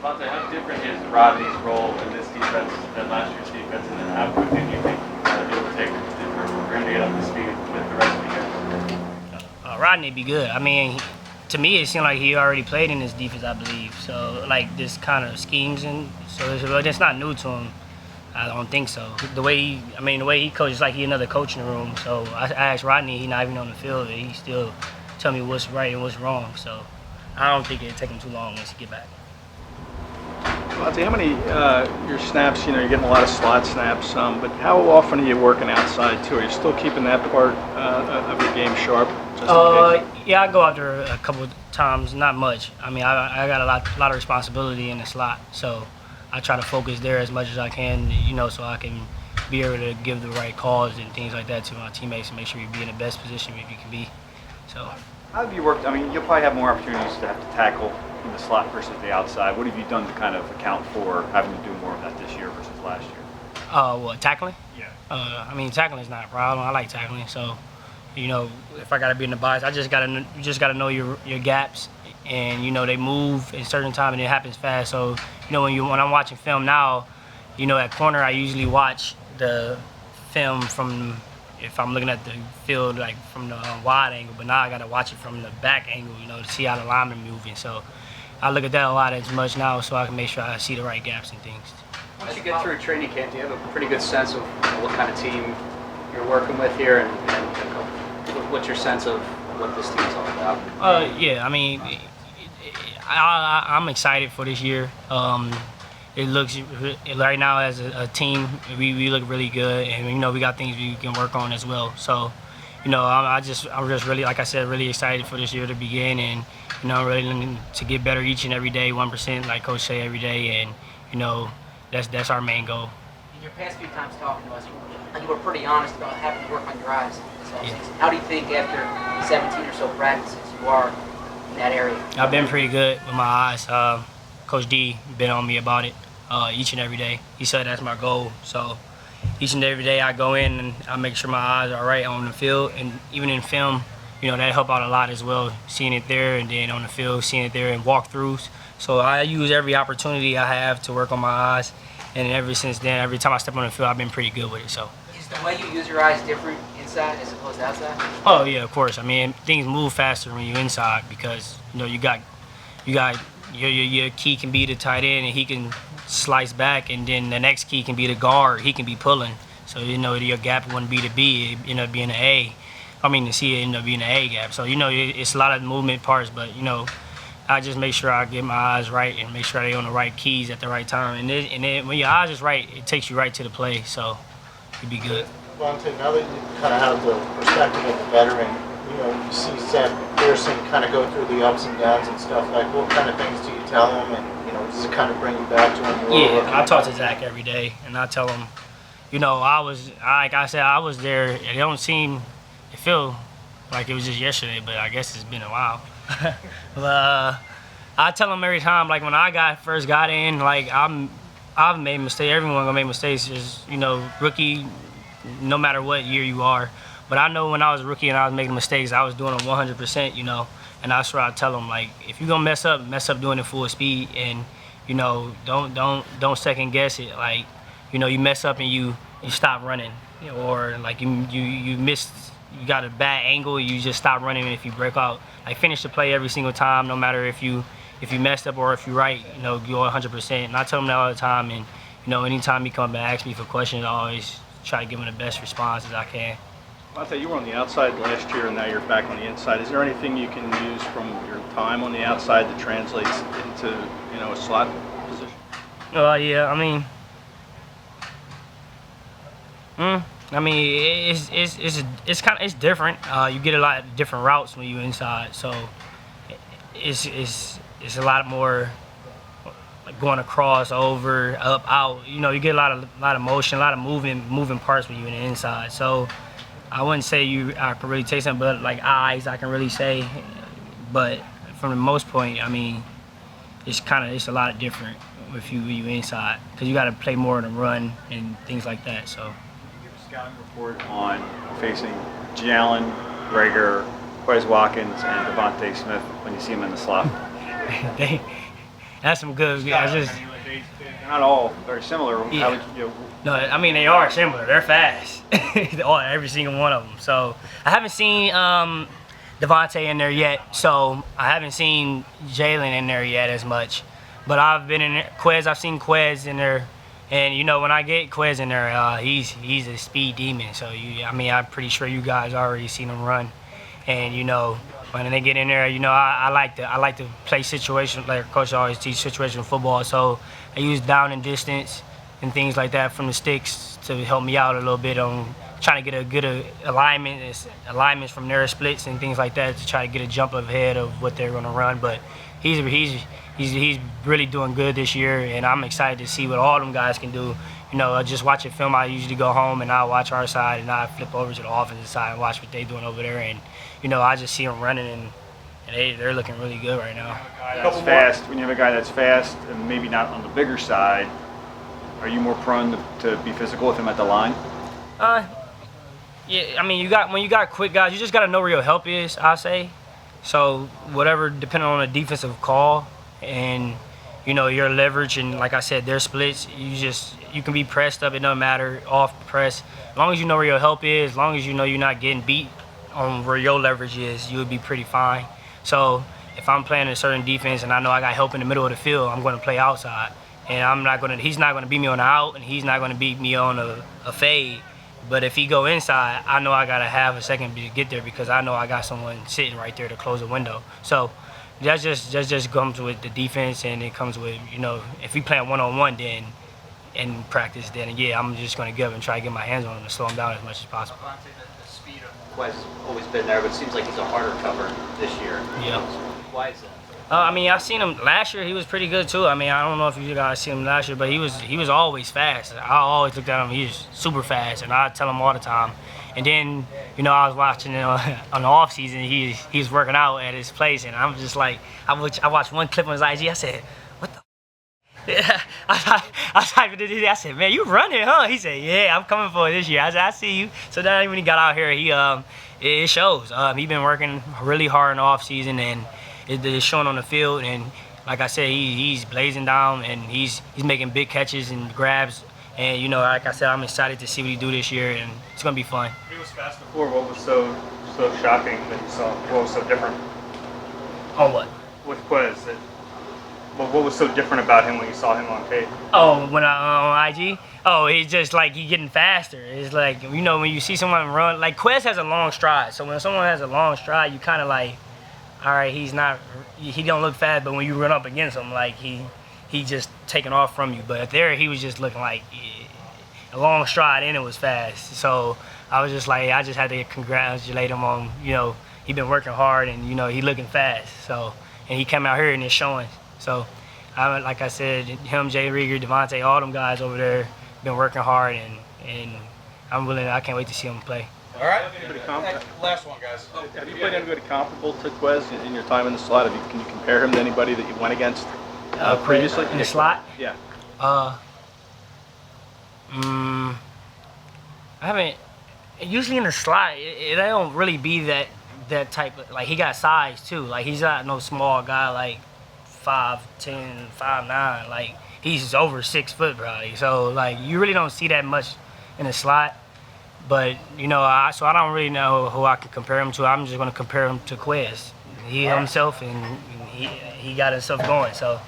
Avonte, how different is Rodney's role in this defense than last year's defense, and then how quickly do you think it will take for him to get up to speed with the rest of the year? Rodney be good. I mean, to me, it seemed like he already played in this defense, I believe. So, like, this kind of schemes, and so it's not new to him. I don't think so. The way he coaches, like he another coach in the room. So I asked Rodney, he's not even on the field, and he still tell me what's right and what's wrong. So I don't think it'll take him too long once he get back. Avonte, how many your snaps? You're getting a lot of slot snaps, but how often are you working outside too? Are you still keeping that part of your game sharp? Yeah, I go out there a couple of times, not much. I mean, I got a lot of responsibility in the slot, so I try to focus there as much as I can, so I can be able to give the right calls and things like that to my teammates and make sure you be in the best position you can be. So, how have you worked? I mean, you'll probably have more opportunities to have to tackle in the slot versus the outside. What have you done to kind of account for having to do more of that this year versus last year? What, tackling? Yeah. I mean, tackling is not a problem. I like tackling, so if I gotta be in the box, you just gotta know your gaps, and they move at a certain time and it happens fast. So when I'm watching film now, at corner I usually watch the film from, if I'm looking at the field like from the wide angle, but now I gotta watch it from the back angle, to see how the linemen moving. So I look at that a lot as much now, so I can make sure I see the right gaps and things. Once you get through training camp, do you have a pretty good sense of what kind of team you're working with here, and what's your sense of what this team's all about? Yeah, I mean, I'm excited for this year. It looks right now as a team, we look really good, and we got things we can work on as well. So, I'm just really, like I said, really excited for this year to begin, and I'm really looking to get better each and every day, 1%, like Coach say every day, and that's our main goal. In your past few times talking to us, you were pretty honest about having to work on your eyes this offseason. How do you think after 17 or so practices you are in that area? I've been pretty good with my eyes. Coach D been on me about it each and every day. He said that's my goal. So each and every day I go in and I make sure my eyes are right on the field, and even in film, that help out a lot as well. Seeing it there, and then on the field, seeing it there in walkthroughs. So I use every opportunity I have to work on my eyes, and ever since then, every time I step on the field, I've been pretty good with it. So. Is the way you use your eyes different inside as opposed to outside? Oh yeah, of course. I mean, things move faster when you're inside because you got your key can be the tight end, and he can slice back, and then the next key can be the guard. He can be pulling. So your gap wouldn't be the B, it end up being an A. I mean the C, it end up being an A gap. So it's a lot of movement parts, but I just make sure I get my eyes right and make sure they on the right keys at the right time. And then when your eyes is right, it takes you right to the play. So you'd be good. Avonte, now that you kind of have the perspective of a veteran, you see Sam Pearson kind of go through the ups and downs and stuff. Like, what kind of things do you tell him, and does it kind of bring you back to when you were Yeah, I talk to Zach every day, and I tell him, like I said, I was there. It feel like it was just yesterday, but I guess it's been a while. But I tell him every time, like when I first got in, like I've made mistakes. Everyone gonna make mistakes. Just rookie, no matter what year you are. But I know when I was a rookie and I was making mistakes, I was doing them 100%. And that's what I tell them. Like if you're gonna mess up doing it full speed, and don't second guess it. Like you mess up and you stop running, or like you missed. You got a bad angle, you just stop running, and if you break out, like finish the play every single time, no matter if you messed up or if you're right, go 100%. And I tell them that all the time, and anytime he come back, ask me for questions, I always try to give him the best response as I can. Avonte, you were on the outside last year, and now you're back on the inside. Is there anything you can use from your time on the outside that translates into a slot position? Yeah, it's different. You get a lot of different routes when you're inside, so it's a lot more like going across, over, up, out. You get a lot of motion, a lot of moving parts when you're in the inside. So I wouldn't say I can really take something, but like eyes, I can really say. But from the most point, it's a lot different if you inside, because you got to play more on the run and things like that. So. Scouting report on facing Jalen, Rager, Quez Watkins, and Devontae Smith when you see him in the slot? That's some good. Yeah, it's just They're not all very similar. Yeah. How would you, no. I mean, they are similar. They're fast. Every single one of them. So I haven't seen Avonte in there yet. So I haven't seen Jalen in there yet as much. But I've been in Quez. I've seen Quez in there. And you know, when I get Quez in there, he's a speed demon. So I'm pretty sure you guys already seen him run. And you know, when they get in there, you know, I like to play situation like Coach always teach situational football. So I use down and distance and things like that from the sticks to help me out a little bit on trying to get a good alignments from their splits and things like that to try to get a jump ahead of what they're going to run. But he's really doing good this year, and I'm excited to see what all them guys can do. You know, just watching film, I usually go home and I watch our side and I flip over to the offensive side and watch what they're doing over there. And, you know, I just see them running and they're looking really good right now. that's fast. When you have a guy that's fast and maybe not on the bigger side, are you more prone to be physical with him at the line? Yeah, I mean, when you got quick guys, you just got to know where your help is, I say. So whatever, depending on the defensive call and, you know, your leverage and, like I said, their splits, you can be pressed up. It doesn't matter, off press. As long as you know where your help is, as long as you know you're not getting beat on where your leverage is, you would be pretty fine. So if I'm playing a certain defense and I know I got help in the middle of the field, I'm going to play outside. And he's not going to beat me on the out, and he's not going to beat me on a fade. But if he go inside, I know I got to have a second to get there because I know I got someone sitting right there to close the window. So that just comes with the defense, and it comes with, you know, if we play one-on-one then in practice, then yeah, I'm just going to get up and try to get my hands on him to slow him down as much as possible. The speed of Quez has always been there, but it seems like he's a harder cover this year. Yeah. Why is that? I mean, I've seen him last year. He was pretty good too. I mean, I don't know if you guys seen him last year, but he was always fast. I always looked at him. He was super fast, and I tell him all the time. And then, you know, I was watching on the off season. He's working out at his place, and I'm just like, I watched one clip on his IG. I said, "What the?" Yeah, I typed it in. I said, "Man, you running, huh?" He said, "Yeah, I'm coming for it this year." I said, "I see you." So then when he got out here, it shows. He been working really hard in the off season, and it's showing on the field. And like I said, he's blazing down, and he's making big catches and grabs. And, you know, like I said, I'm excited to see what he do this year, and it's going to be fun. He was fast before. What was so shocking that you saw? What was so different? On what? With Quez. What was so different about him when you saw him on tape? Oh, when on IG? Oh, it's just like he's getting faster. It's like, you know, when you see someone run, like Quez has a long stride. So when someone has a long stride, you kind of like, all right, he don't look fast, but when you run up against him, like he just taking off from you. But there, he was just looking like a long stride, and it was fast. So I was just like, I just had to congratulate him on, you know, he been working hard, and, you know, he looking fast. So, and he came out here and it's showing. So, like I said, him, Jay Rieger, Avonte, all them guys over there been working hard, and I can't wait to see them play. All right. Last one, guys. Have you played anybody comparable to Quez in your time in the slot? Can you compare him to anybody that you went against previously? In the slot? Yeah. I haven't. Usually in the slot, they don't really be that type of, like, he got size too. Like, he's not no small guy like 5'10", 5'9". Like, he's over 6 foot probably. So, like, you really don't see that much in the slot. But, you know, so I don't really know who I can compare him to. I'm just going to compare him to Quez. He himself, and he got himself going. So